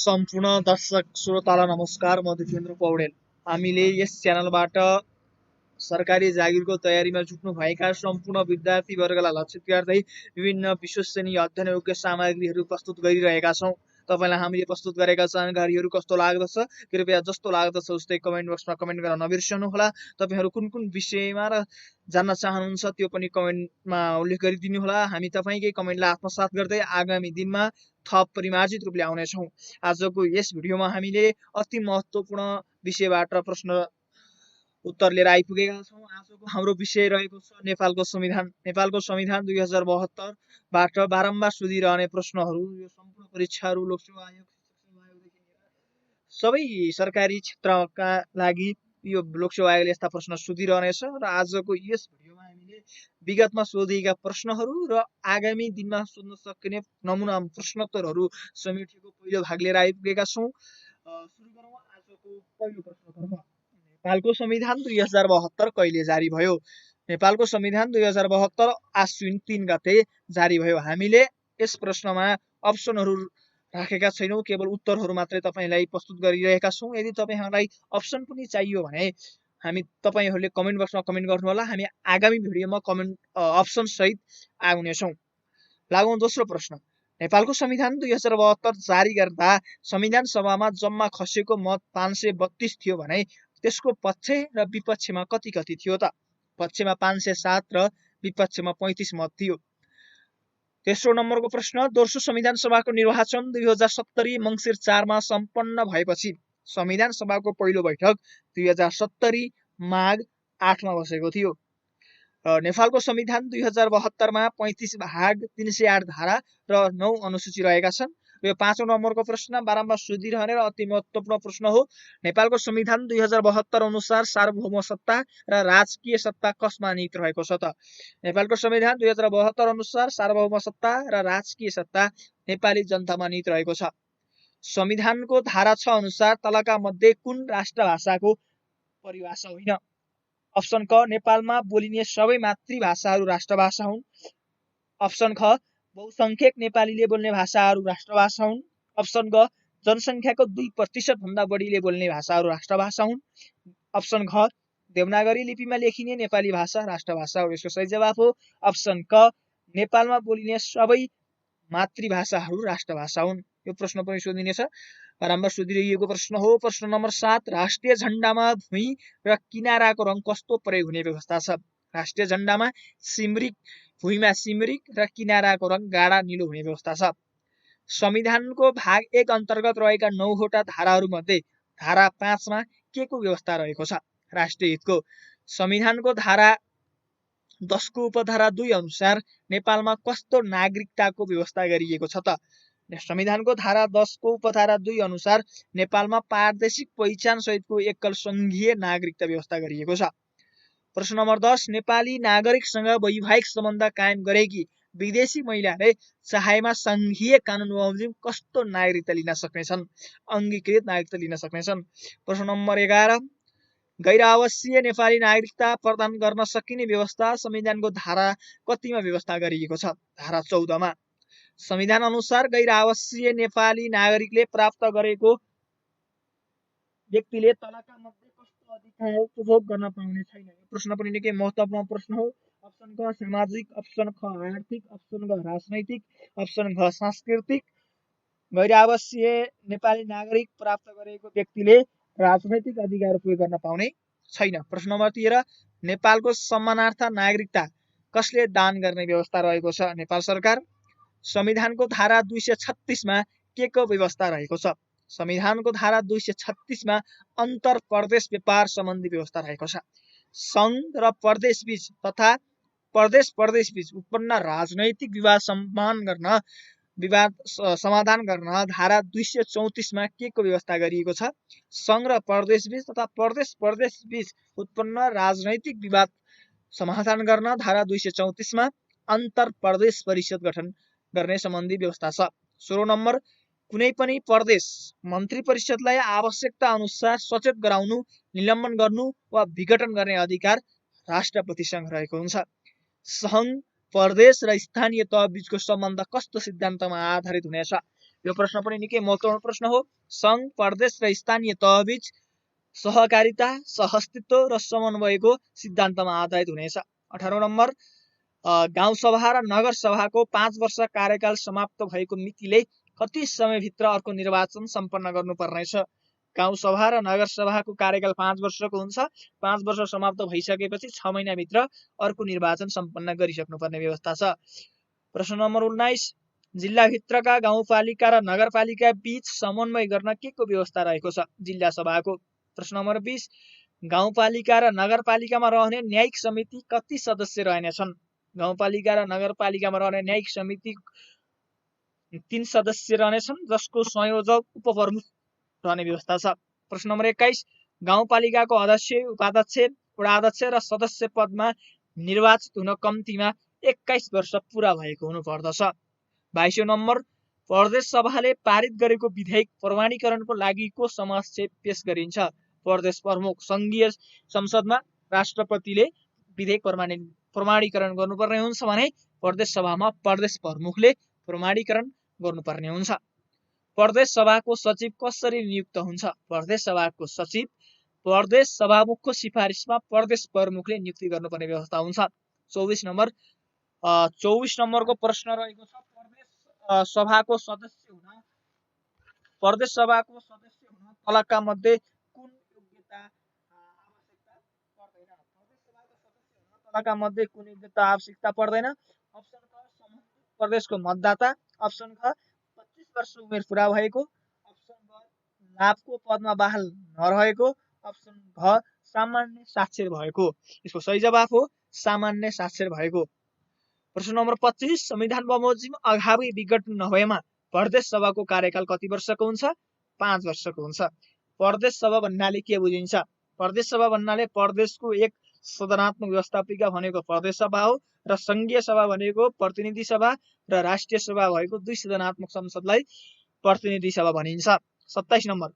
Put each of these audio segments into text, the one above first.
सम्पूर्ण दर्शक श्रोतालाई नमस्कार। म दिपेन्द्र पौडेल। हामीले यस च्यानलबाट सरकारी जागिरको तयारीमा जुट्नुभएका सम्पूर्ण विद्यार्थी वर्गलाई लक्षित गर्दै विभिन्न विश्वसनीय अध्ययनयोग्य सामग्रीहरू प्रस्तुत गरिरहेका छौँ। तपाईलाई हामीले प्रस्तुत गरेका जानकारीहरू कस्तो लाग्दछ, कृपया जस्तो लाग्दछ उस्तै कमेन्ट बक्समा कमेन्ट गर्न नबिर्सनुहोला। तपाईहरू कुन कुन विषयमा र जान्न चाहनुहुन्छ त्यो पनि कमेन्टमा उल्लेख गरिदिनुहोला। हामी तपाईकै कमेन्टलाई आत्मसात गर्दै आगामी दिनमा थप परिमार्जित रूपले आउनेछौँ। आजको यस भिडियोमा हामीले अति महत्त्वपूर्ण विषयबाट प्रश्न उत्तर लिएर आइपुगेका छौँ। आजको हाम्रो विषय रहेको छ नेपालको संविधान। नेपालको संविधान 2072 बाट बारम्बार सोधिरहने प्रश्नहरू। यो सम्पूर्ण परीक्षाहरू लोकसेवा आयोग, शिक्षक आयोगदेखि लिएर सबै सरकारी क्षेत्रका लागि यो लोकसेवा आयोगले यस्ता प्रश्न सोधिरहनेछ। र आजको यस भिडियोमा हामीले विगतमा सोधिएका प्रश्नहरू र आगामी दिनमा सोध्न सकिने नमुना प्रश्नोत्तरहरू समेटिएको पहिलो भाग लिएर आइपुगेका छौँ। सुरु गरौँ आजको पहिलो प्रश्नतर्फ। नेपालको संविधान 2072 कहिले जारी भयो? नेपालको संविधान 2072 आश्विन 3 गते जारी भयो। हामीले यस प्रश्नमा अप्सनहरू राखेका छैनौँ, केवल उत्तरहरू मात्रै तपाईलाई प्रस्तुत गरिरहेका छौँ। यदि तपाईहरूलाई अप्सन पनि चाहियो भने तपाईहरूले कमेन्ट बक्समा कमेन्ट गर्नुहोला। हामी आगामी भिडियोमा कमेन्ट अप्सन सहित आउनेछौँ। लागौँ दोस्रो प्रश्न। नेपालको संविधान 2072 जारी गर्दा संविधान सभामा जम्मा खसेको मत 532 थियो भने त्यसको पक्ष र विपक्षमा कति कति थियो त? पक्षमा 507 र विपक्षमा 35 मत थियो। तेस्रो नम्बरको प्रश्न। दोस्रो संविधान सभाको निर्वाचन 2070 मङ्सिर 4 मा सम्पन्न भएपछि संविधान सभाको पहिलो बैठक 2070 माघ 8 मा बसेको थियो। नेपालको संविधान 2072 मा 35 भाग 308 धारा र 9 अनुसूची रहेका छन्। यो पाँचौं नम्बरको प्रश्न बारम्बार सोधिरहने र अति महत्त्वपूर्ण प्रश्न हो। नेपालको संविधान 2072 अनुसार सार्वभौम सत्ता र राजकीय सत्ता कसमा निहित रहेको छ त? नेपालको संविधान 2072 अनुसार सार्वभौम सत्ता र राजकीय सत्ता नेपाली जनतामा निहित रहेको छ। संविधानको धारा 6 अनुसार तलका मध्ये कुन राष्ट्रभाषाको परिभाषा होइन? अप्सन क नेपालमा बोलिने सबै मातृभाषाहरू राष्ट्रभाषा हुन्। अप्सन ख बहुसंख्यक नेपालीले बोल्ने भाषाहरू राष्ट्रभाषा हुन्। अप्सन ग जनसङ्ख्याको 2% भन्दा बढीले बोल्ने भाषाहरू राष्ट्रभाषा हुन्। अप्सन घ देवनागरी लिपिमा लेखिने नेपाली भाषा राष्ट्रभाषा हो। यसको सही जवाफ हो अप्सन क नेपालमा बोलिने सबै मातृभाषाहरू राष्ट्रभाषा हुन्। यो प्रश्न पनि सोधिनेछ, बारम्बार सोधिरहेको प्रश्न हो। प्रश्न नम्बर 7। राष्ट्रिय झण्डामा भुइँ र किनाराको रङ कस्तो प्रयोग हुने व्यवस्था छ? राष्ट्रिय झण्डामा भुइँमा सिमरिक र किनाराको रङ गाढा नीलो हुने व्यवस्था छ। संविधानको भाग 1 अन्तर्गत रहेका 9 वटा धाराहरू मध्ये धारा 5 मा के को व्यवस्था रहेको छ? राष्ट्रिय हितको। संविधानको धारा 10 को उपधारा 2 अनुसार नेपालमा कस्तो नागरिकताको व्यवस्था गरिएको छ त? संविधानको धारा 10 को उपधारा 2 अनुसार नेपालमा पारदेशिक पहिचान सहितको एकल संघीय नागरिकता व्यवस्था गरिएको छ। प्रश्न नम्बर 10। नेपाली नागरिकसँग वैवाहिक सम्बन्ध कायम गरेकी विदेशी महिलाले चाहेमा संघीय कानुन बमोजिम कस्तो नागरिकता लिन सक्नेछन्? अङ्गीकृत नागरिकता लिन सक्नेछन्। प्रश्न नम्बर 11। गैर आवासीय नेपाली नागरिकता प्रदान गर्न सकिने व्यवस्था संविधानको धारा कतिमा व्यवस्था गरिएको छ? धारा 14 मा। संविधान अनुसार गैर आवासीय नेपाली नागरिकले प्राप्त गरेको व्यक्तिले तलका मध्ये कस्तो अधिकार उपभोग गर्न पाउने छैन? यो प्रश्न पनि निकै महत्त्वपूर्ण प्रश्न हो। अप्सन क सामाजिक, अप्सन ख आर्थिक, अप्सन ग राजनैतिक, अप्सन घ सांस्कृतिक। गैर आवासीय नेपाली नागरिक प्राप्त गरेको व्यक्तिले राजनैतिक अधिकार उपयोग गर्न पाउने छैन। प्रश्न नम्बर 13। नेपालको सम्मानार्थ नागरिकता कसले दान गर्ने व्यवस्था रहेको छ? नेपाल सरकार। संविधानको धारा 236 मा के को व्यवस्था रहेको छ? संविधानको धारा 236 मा अन्तर प्रदेश व्यापार सम्बन्धी व्यवस्था रहेको छ। संघ र प्रदेशबीच तथा प्रदेश उत्पन्न राजनैतिक विवाद समाधान गर्न धारा 234 मा के को व्यवस्था गरिएको छ? संघ र प्रदेशबीच तथा प्रदेशबीच उत्पन्न राजनैतिक विवाद समाधान गर्न धारा 234 मा अन्तर प्रदेश परिषद गठन गर्ने सम्बन्धी व्यवस्था छ। 16 नम्बर। कुनै पनि प्रदेश मन्त्री परिषदलाई आवश्यकता अनुसार सचेत गराउनु, निलम्बन गर्नु वा विघटन गर्ने अधिकार राष्ट्रपतिसँग रहेको हुन्छ। संघ, प्रदेश र स्थानीय तह बीचको सम्बन्ध कस्तो सिद्धान्तमा आधारित हुनेछ? यो प्रश्न पनि निकै महत्त्वपूर्ण प्रश्न हो। सङ्घ, प्रदेश र स्थानीय तहबीच सहकारिता, सहअस्तित्व र समन्वयको सिद्धान्तमा आधारित हुनेछ। 18औं नम्बर, गाउँसभा र नगरसभाको 5 वर्ष कार्यकाल समाप्त भएको मितिले कति समयभित्र अर्को निर्वाचन सम्पन्न गर्नुपर्नेछ? गाउँसभा र नगरसभाको कार्यकाल 5 वर्षको हुन्छ। 5 वर्ष समाप्त भइसकेपछि 6 महिनाभित्र अर्को निर्वाचन सम्पन्न गरिसक्नुपर्ने व्यवस्था छ। प्रश्न नम्बर 19, जिल्लाभित्रका गाउँपालिका र नगरपालिका बीच समन्वय गर्न के को व्यवस्था रहेको छ? जिल्ला सभाको। प्रश्न नम्बर 20, गाउँपालिका र नगरपालिकामा रहने न्यायिक समिति कति सदस्य रहनेछन्? गाउँपालिका र नगरपालिकामा रहने न्यायिक समिति 3 सदस्य रहनेछन्, जसको संयोजक उपप्रमुख रहने व्यवस्था छ। प्रश्न नम्बर 21, गाउँपालिकाको अध्यक्ष, उपाध्यक्ष, वडाध्यक्ष र सदस्य पदमा निर्वाचित हुन कम्तीमा 21 वर्ष पुरा भएको हुनुपर्दछ। 22औं नम्बर, प्रदेश सभाले पारित गरेको विधेयक प्रमाणीकरणको लागि को समक्ष पेश गरिन्छ? प्रदेश प्रमुख। संघीय संसदमा राष्ट्रपतिले विधेयक प्रमाणीकरण गर्नुपर्ने हुन्छ भने प्रदेश सभामा प्रदेश प्रमुखले प्रमाणीकरण गर्नुपर्ने हुन्छ। प्रदेश सभाको सचिव कसरी नियुक्त हुन्छ? प्रदेश सभाको सचिव प्रदेश सभामुखको सिफारिसमा प्रदेश प्रमुखले नियुक्ति गर्नुपर्ने व्यवस्था हुन्छ। 24 नम्बर, 24 नम्बरको प्रश्न रहेको छ, प्रदेश सभाको सदस्य हुन तलका मध्ये कुन योग्यता आवश्यकता पर्दैन? प्रदेश सभाको सदस्य हुन तलका मध्ये कुन योग्यता आवश्यकता पर्दैन? अप्सन क, सम्बन्धित प्रदेशको मतदाता। अप्सन ख, 25 वर्ष उमेर पुरा भएको। अप्सन ग, लाभको पदमा बहाल नरहेको। अप्सन घ, सामान्य साक्षर भएको। यसको सही जवाफ हो सामान्य साक्षर भएको। प्रश्न नम्बर 25, संविधान बमोजिम अगावै विघटन नभएमा प्रदेश सभाको कार्यकाल कति वर्षको हुन्छ? 5 वर्षको हुन्छ। प्रदेश सभा भन्नाले के बुझिन्छ? प्रदेश सभा भन्नाले प्रदेशको एक सदनात्मक व्यवस्थापिका भनेको प्रदेश सभा हो र संघीय सभा भनेको प्रतिनिधि सभा र राष्ट्रिय सभा भएको 2 सदनात्मक संसदलाई प्रतिनिधि सभा भनिन्छ। 27 नम्बर,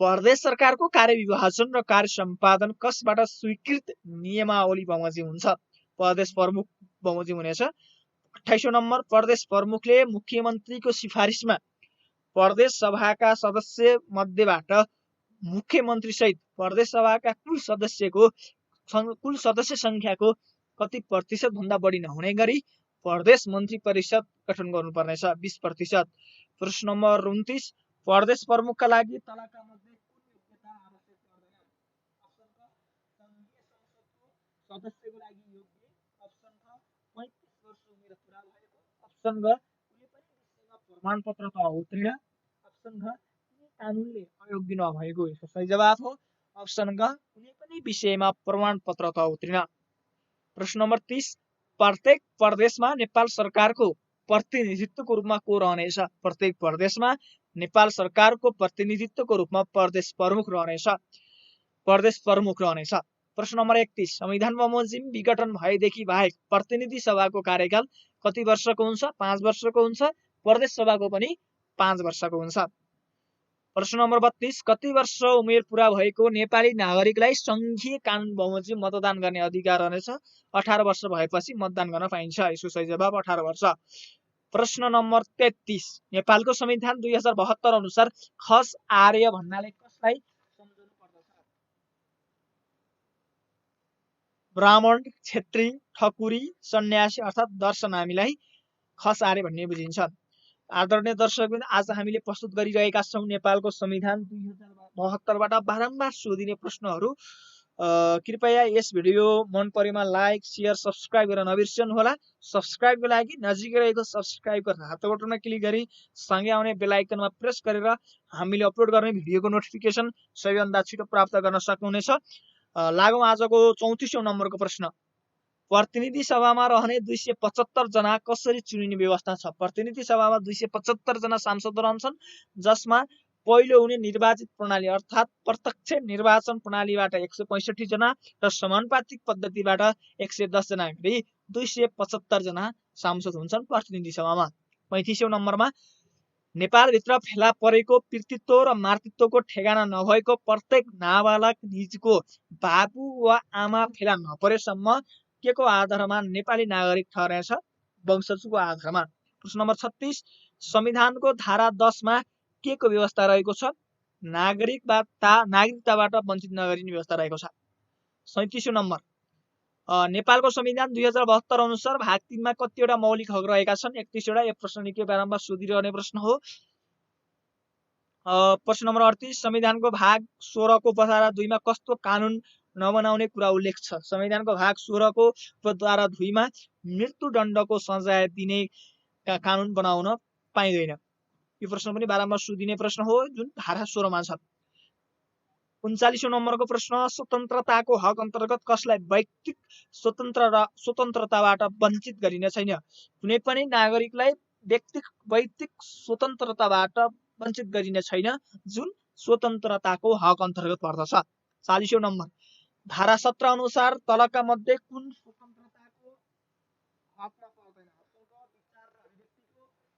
प्रदेश सरकारको कार्यविभाजन र कार्य सम्पादन कसबाट स्वीकृत नियमावली बमोजिम हुन्छ? प्रदेश प्रमुख बमोजिम हुनेछ। 28औं नम्बर, प्रदेश प्रमुखले मुख्यमन्त्रीको सिफारिसमा प्रदेश सभाका सदस्य मध्येबाट मुख्यमन्त्री सहित प्रदेश सभाका कुल सदस्य संख्याको कति प्रतिशत भन्दा बढी नहुने गरी प्रदेश मन्त्री परिषद गठन गर्नुपर्नेछ? 20%। प्रश्न नम्बर 29, प्रदेश प्रमुखका लागि तलका मध्ये कुन योग्यता आवश्यक पर्दैन? अप्सन क, संघीय संसदको सदस्यको लागि योग्य। अप्सन ख, 35 वर्ष उमेर पुरा भएको। अप्सन ग, कुनै पनि विषयमा प्रमाणपत्र त उत्तीर्ण। अप्सन घ, कुनै कानुनले अयोग्य नभएको। यसको सही जवाफ हो अप्सन ग, कुनै पनि विषयमा प्रमाणपत्र त उत्तीर्ण। प्रश्न नम्बर 30, प्रत्येक प्रदेशमा नेपाल सरकारको प्रतिनिधित्वको रूपमा को रहनेछ? प्रत्येक प्रदेशमा नेपाल सरकारको प्रतिनिधित्वको रूपमा प्रदेश प्रमुख रहनेछ। प्रश्न नम्बर 31, संविधान बमोजिम विघटन भएदेखि बाहेक प्रतिनिधि सभाको कार्यकाल कति वर्षको हुन्छ? 5 वर्षको हुन्छ। प्रदेश सभाको पनि 5 वर्षको हुन्छ। प्रश्न नम्बर 32, कति वर्ष उमेर पुरा भएको नेपाली नागरिकलाई संघीय कानुन बमोजिम मतदान गर्ने अधिकार रहनेछ? 18 वर्ष भएपछि मतदान गर्न पाइन्छ। यसको सही जवाब 18 वर्ष। प्रश्न नम्बर 33, नेपालको संविधान 2072 अनुसार खस आर्य भन्नाले कसलाई सम्झनु पर्दछ? ब्राह्मण, क्षेत्री, ठकुरी, सन्यासी अर्थात् दर्शनामीलाई खस आर्य भन्ने बुझिन्छ। आदरणीय दर्शकवृन्द, आज हामीले प्रस्तुत गरिरहेका छौँ नेपालको संविधान 2072 बाट बारम्बार सोधिने प्रश्नहरू। कृपया यस भिडियो मन परेमा लाइक, शेयर, सब्स्क्राइब गर्न नबिर्सनु होला। सब्स्क्राइबको लागि नजिकै रहेको सब्स्क्राइबको रातो बटनमा क्लिक गरी सँगै आउने बेल आइकनमा प्रेस गरेर हामीले अपलोड गर्ने भिडियोको नोटिफिकेसन सबैभन्दा छिटो प्राप्त गर्न सक्नुहुनेछ। लागौँ आजको 34औं नम्बरको प्रश्न। प्रतिनिधि सभामा रहने 275 जना कसरी चुनिने व्यवस्था छ? प्रतिनिधि सभामा 275 जना सांसद रहन्छन्, जसमा पहिलो हुने निर्वाचित प्रणाली अर्थात् प्रत्यक्ष निर्वाचन प्रणालीबाट 165 जना र समानुपातिक पद्धतिबाट 110 जना गरी 275 जना सांसद हुन्छन् प्रतिनिधि सभामा। 35औं नम्बरमा, नेपालभित्र फेला परेको पितृत्व र मातृत्वको ठेगाना नभएको प्रत्येक नाबालक निजको बाबु वा आमा फेला नपरेसम्म के को आधारमा नेपाली नागरिक ठहरेछ? वंशजको आधारमा। प्रश्न नम्बर 36, संविधानको धारा 10 मा के को व्यवस्था रहेको छ? नागरिकताबाट वञ्चित नगरिने व्यवस्था रहेको छ। 37औं नम्बर नेपालको संविधान 2072 अनुसार भाग 3 मा कतिवटा मौलिक हक रहेका छन्? 31 वटा। यो प्रश्न निकै बारम्बार सोधिरहने प्रश्न हो। प्रश्न नम्बर 38 संविधानको भाग 16 को उपधारा 2 मा कस्तो कानुन नबनाउने कुरा उल्लेख छ? संविधानको भाग 16 को उपधारा 2 मा मृत्युदण्डको सजाय दिने कानुन बनाउन पाइँदैन। यो प्रश्न पनि बारम्बार सोधिने प्रश्न हो जुन धारा 16 मा छ। 39औं नम्बरको प्रश्न स्वतन्त्रताको हक अन्तर्गत कसलाई व्यक्तिक स्वतन्त्रताबाट वञ्चित गरिने छैन? कुनै पनि नागरिकलाई व्यक्तिक स्वतन्त्रताबाट वञ्चित गरिने छैन जुन स्वतन्त्रताको हक अन्तर्गत पर्दछ। 40औं नम्बर धारा 17 अनुसार तलका मध्ये कुन स्वतन्त्रताको हकमा पर्दैन?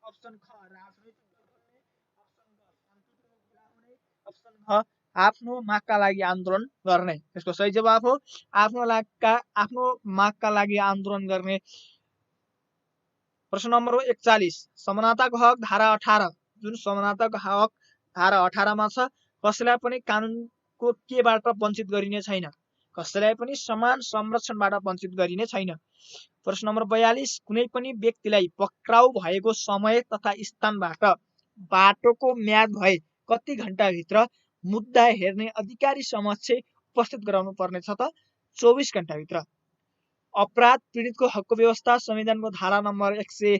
अप्सन ख राजनैतिक दल बन्ने, अप्सन ग शान्तिपूर्ण विवाह हुने, अप्सन घ आफ्नो मागका लागि आन्दोलन गर्ने। यसको सही जवाफ हो आफ्नो मागका लागि आन्दोलन गर्ने। प्रश्न नम्बर 41 समानताको हक धारा 18 जुन समानताको हक धारा 18 मा छ कसैलाई पनि कानुनको केबाट वञ्चित गरिने छैन? कसैलाई पनि समान संरक्षणबाट वञ्चित गरिने छैन। प्रश्न नम्बर 42 कुनै पनि व्यक्तिलाई पक्राउ भएको समय तथा स्थानबाट बाटोको म्याद भए कति घण्टाभित्र मुद्दा हेर्ने अधिकारी समक्ष उपस्थित गराउनु पर्नेछ त? 24 घण्टाभित्र। अपराध पीडितको हकको व्यवस्था संविधानको धारा नम्बर 100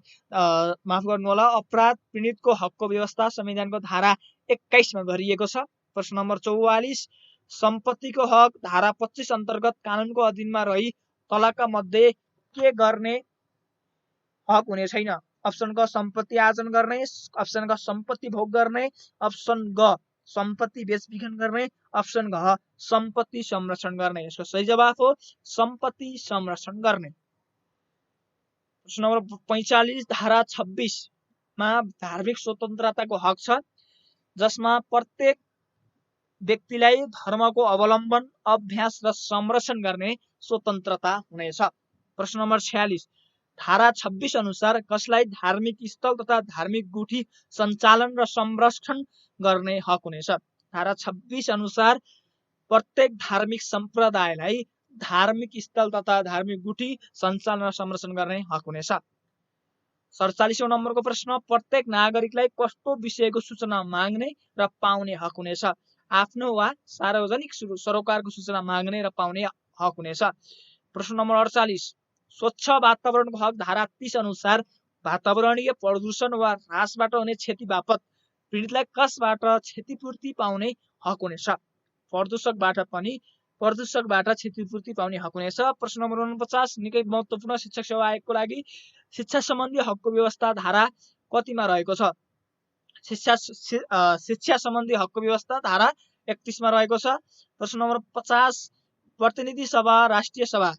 माफ गर्नु होला अपराध पीडितको हकको व्यवस्था संविधानको धारा 21 मा गरिएको छ। प्रश्न नम्बर 44 सम्पत्तिको हक धारा 25 अन्तर्गत कानुनको अधीनमा रही तलका मध्ये के गर्ने हक हुने छैन? अप्सन क सम्पत्ति आर्जन गर्ने, अप्सन ग सम्पत्ति भोग गर्ने, अप्सन ग सम्पत्ति बेचबिखन गर्ने, अप्सन घ सम्पत्ति संरक्षण गर्ने। यसको सही जवाफ हो सम्पत्ति संरक्षण गर्ने। प्रश्न नम्बर 45 धारा 26 मा धार्मिक स्वतन्त्रताको हक छ जसमा प्रत्येक व्यक्तिलाई धर्मको अवलम्बन, अभ्यास र संरक्षण गर्ने स्वतन्त्रता हुनेछ। प्रश्न नम्बर 46 धारा 26 अनुसार कसलाई धार्मिक स्थल तथा धार्मिक गुठी सञ्चालन र संरक्षण गर्ने हक हुनेछ? धारा 26 अनुसार प्रत्येक धार्मिक सम्प्रदायलाई धार्मिक स्थल तथा धार्मिक गुठी सञ्चालन र संरक्षण गर्ने हक हुनेछ। 47औं नम्बरको प्रश्न प्रत्येक नागरिकलाई कस्तो विषयको सूचना माग्ने र पाउने हक हुनेछ? आफ्नो वा सार्वजनिक सरोकारको सूचना माग्ने र पाउने हक हुनेछ। प्रश्न नम्बर 48 स्वच्छ वातावरणको हक धारा 30 अनुसार वातावरणीय प्रदूषण वा ह्रासबाट हुने क्षति बापत पीडितलाई कसबाट क्षतिपूर्ति पाउने हक हुनेछ? प्रदूषकबाट क्षतिपूर्ति पाउने हक हुनेछ। प्रश्न नम्बर 49 निकै महत्त्वपूर्ण शिक्षक सेवा आयोगको लागि शिक्षा सम्बन्धी हकको व्यवस्था धारा कतिमा रहेको छ? शिक्षा सम्बन्धी हकको व्यवस्था धारा 31 मा रहेको छ। प्रश्न नम्बर 50 प्रतिनिधि सभा राष्ट्रिय सभा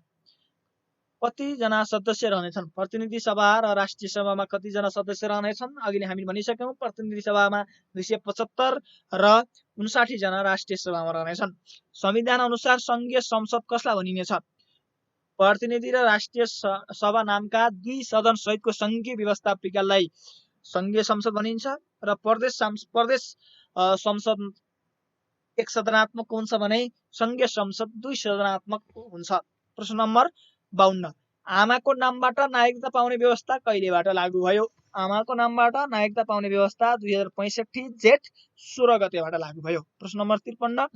कतिजना सदस्य रहनेछन्? प्रतिनिधि सभा र राष्ट्रिय सभामा कतिजना सदस्य रहनेछन्? अघि हामीले भनिसक्यौं प्रतिनिधि सभामा 275 र 59 जना राष्ट्रिय सभामा रहनेछन्। संविधान अनुसार संघीय संसद कसलाई भनिनेछ? प्रतिनिधि र राष्ट्रिय सभा नामका दुई सदन सहितको संघीय व्यवस्थापिकालाई संघीय संसद भनिन्छ र प्रदेश संसद एक सदनात्मक हुन्छ भने संघीय संसद दुई सदनात्मक हुन्छ। प्रश्न नम्बर 52 आमाको नामबाट नागरिकता पाउने व्यवस्था कहिलेबाट लागू भयो? आमाको नामबाट नागरिकता पाउने व्यवस्था 2065 जेठ 16 गतेबाट लागू भयो। प्रश्न नम्बर 53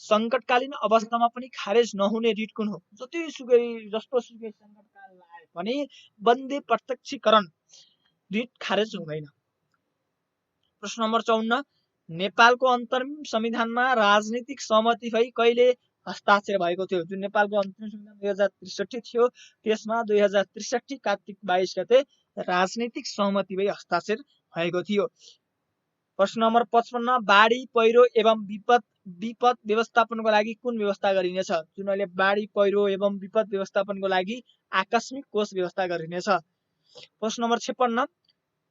संकटकालीन अवस्थामा पनि खारेज नहुने रिट कुन हो? जस्तो सुकै संकटकाल आए पनि बन्दी प्रत्यक्षीकरण रिट खारेज हुँदैन। प्रश्न नम्बर 54 नेपालको अन्तरिम संविधानमा राजनीतिक सहमति भई कहिले हस्ताक्षर भएको थियो? जुन नेपालको अन्तरिम संविधान 2063 थियो त्यसमा 2063 कार्तिक 22 गते राजनीतिक सहमति भई हस्ताक्षर भएको थियो। प्रश्न नम्बर 55 बाढी पहिरो एवं विपद व्यवस्थापनको लागि कुन व्यवस्था गरिनेछ? जुन अहिले बाढी पहिरो एवं विपद व्यवस्थापनको लागि आकस्मिक कोष व्यवस्था गरिनेछ। प्रश्न नम्बर 56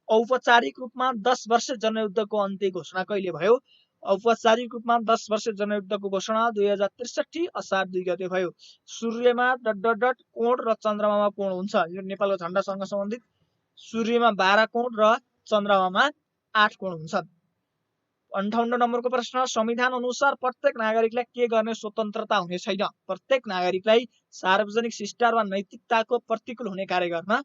औपचारिक रूपमा 10 वर्ष जनयुद्धको अन्त्य घोषणा कहिले भयो? औपचारिक रूपमा 10 वर्ष जनयुद्धको घोषणा 2063 असार 2 गते भयो। सूर्यमा ... कोण र चन्द्रमामा कोण हुन्छ? यो नेपालको झण्डासँग सम्बन्धित। सूर्यमा 12 कोण र चन्द्रमामा 8 कोण हुन्छन्। 58 नम्बरको प्रश्न, संविधान अनुसार प्रत्येक नागरिकलाई के गर्ने स्वतन्त्रता हुने छैन? प्रत्येक नागरिकलाई सार्वजनिक शिष्टाचार वा नैतिकताको प्रतिकूल हुने कार्य गर्न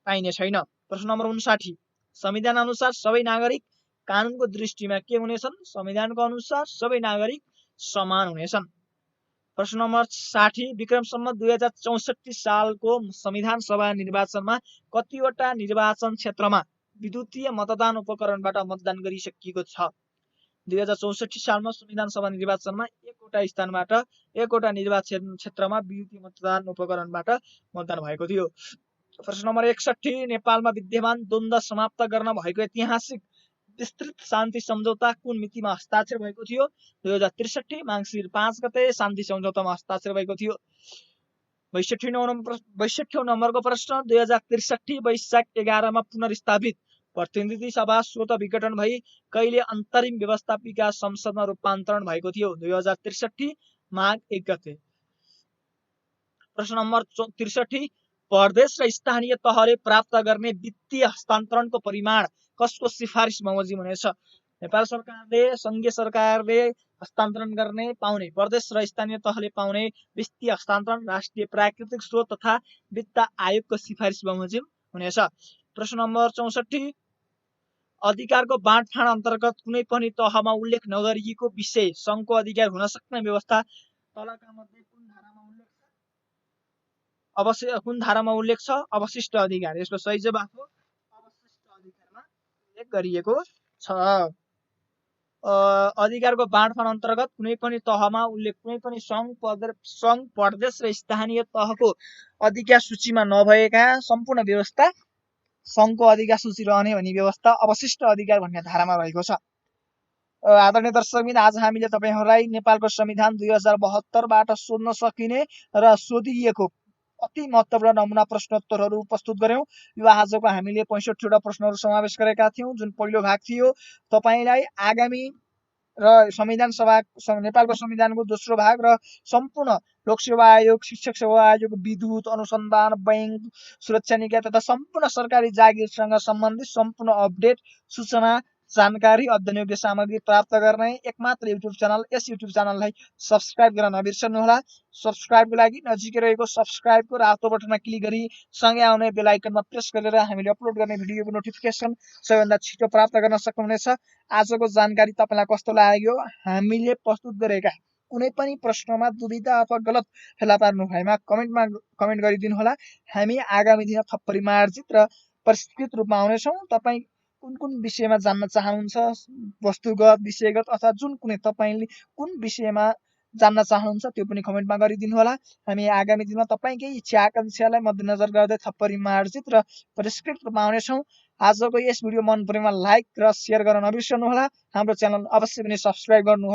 पाइने छैन। प्रश्न नम्बर 59, संविधान अनुसार सबै नागरिक कानुनको दृष्टिमा के हुनेछन्? संविधानको अनुसार सबै नागरिक समान हुनेछन्। प्रश्न नम्बर 60, विक्रम सम्वत 2064 सालको संविधान सभा निर्वाचनमा कतिवटा निर्वाचन क्षेत्रमा विद्युतीय मतदान उपकरणबाट मतदान गरिसकिएको छ? 2064 सालमा संविधान सभा निर्वाचनमा एकवटा स्थानबाट एकवटा निर्वाचन क्षेत्रमा विद्युतीय मतदान उपकरणबाट मतदान भएको थियो। प्रश्न नम्बर 61, नेपालमा विद्यमान द्वन्द्व समाप्त गर्न भएको ऐतिहासिक विस्तृत शान्ति सम्झौता कुन मितिमा हस्ताक्षर भएको थियो? 2063 माङ्सिर 5 गते शान्ति सम्झौतामा हस्ताक्षर भएको थियो। 62 नम्बरको प्रश्न, 2063 वैशाख 11 मा पुनर्स्थापित प्रतिनिधि सभा स्वत विघटन भई कहिले अन्तरिम व्यवस्थापिका संसदमा रूपान्तरण भएको थियो? 2063 माघ 1 गते। प्रश्न नम्बर 63, प्रदेश र स्थानीय तहले प्राप्त गर्ने वित्तीय हस्तान्तरणको परिमाण कसको सिफारिस बमोजिम हुनेछ? नेपाल सरकारले संघीय सरकारले हस्तान्तरण गर्ने पाउने प्रदेश र स्थानीय तहले पाउने वित्तीय हस्तान्तरण राष्ट्रिय प्राकृतिक स्रोत तथा वित्त आयोगको सिफारिस बमोजिम हुनेछ। प्रश्न नम्बर 64, अधिकारको बाँडफाँड अन्तर्गत कुनै पनि तहमा उल्लेख नगरिएको विषय सङ्घको अधिकार हुन सक्ने व्यवस्था तलका मध्ये कुन धारामा उल्लेख छ? अवशिष्ट अधिकार। यसको सही जवाफ हो अवशिष्ट अधिकारमा उल्लेख गरिएको छ। अधिकारको बाँडफाँड अन्तर्गत कुनै पनि तहमा उल्लेख कुनै पनि सङ्घ प्रदेश र स्थानीय तहको अधिकार सूचीमा नभएका सम्पूर्ण व्यवस्था सङ्घको अधिकार सूची रहने भन्ने व्यवस्था अवशिष्ट अधिकार भन्ने धारामा रहेको छ। आदरणीय दर्शकबिन, आज हामीले तपाईहरूलाई नेपालको संविधान 2072 बाट सोध्न सकिने र सोधिएको अति महत्त्वपूर्ण नमुना प्रश्नोत्तरहरू प्रस्तुत गर्यौं। यो आजको हामीले 65 वटा प्रश्नहरू समावेश गरेका थियौं, जुन पहिलो भाग थियो। तपाईलाई आगामी र संविधान सभा नेपालको संविधानको दोस्रो भाग र सम्पूर्ण लोकसेवा आयोग, शिक्षक सेवा आयोग, विद्युत, अनुसन्धान, बैंक, सुरक्षा निकाय तथा सम्पूर्ण सरकारी जागिरसँग सम्बन्धित सम्पूर्ण अपडेट, सूचना, जानकारी, अध्ययनयोग्य सामग्री प्राप्त गर्ने एकमात्र युट्युब च्यानल, यस युट्युब च्यानललाई सब्स्क्राइब गर्न नबिर्सनुहोला। सब्स्क्राइबको लागि नजिकै रहेको सब्स्क्राइबको रातो बटनमा क्लिक गरी सँगै आउने बेल आइकनमा प्रेस गरेर हामीले अपलोड गर्ने भिडियोको नोटिफिकेसन सबैभन्दा छिटो प्राप्त गर्न सक्नुहुनेछ। आजको जानकारी तपाईँलाई कस्तो लाग्यो? हामीले प्रस्तुत गरेका कुनै पनि प्रश्नमा दुविधा अथवा गलत फेला पार्नु भएमा कमेन्ट गरिदिनुहोला। हामी आगामी दिन थप परिमार्जित र परिष्कृत रूपमा आउनेछौँ। तपाईँ कुन विषयमा जान्न चाहनुहुन्छ, वस्तुगत, विषयगत अथवा जुन कुनै तपाईँले कुन विषयमा जान्न चाहनुहुन्छ त्यो पनि कमेन्टमा गरिदिनुहोला। हामी आगामी दिनमा तपाईँकै इच्छा आकांक्षालाई मध्यनजर गर्दै थप परिमार्जित र परिष्कृत रूपमा आउनेछौँ। आजको यस भिडियो मन परेमा लाइक र सेयर गर्न नबिर्सनुहोला। हाम्रो च्यानल अवश्य पनि सब्स्क्राइब गर्नुहोला।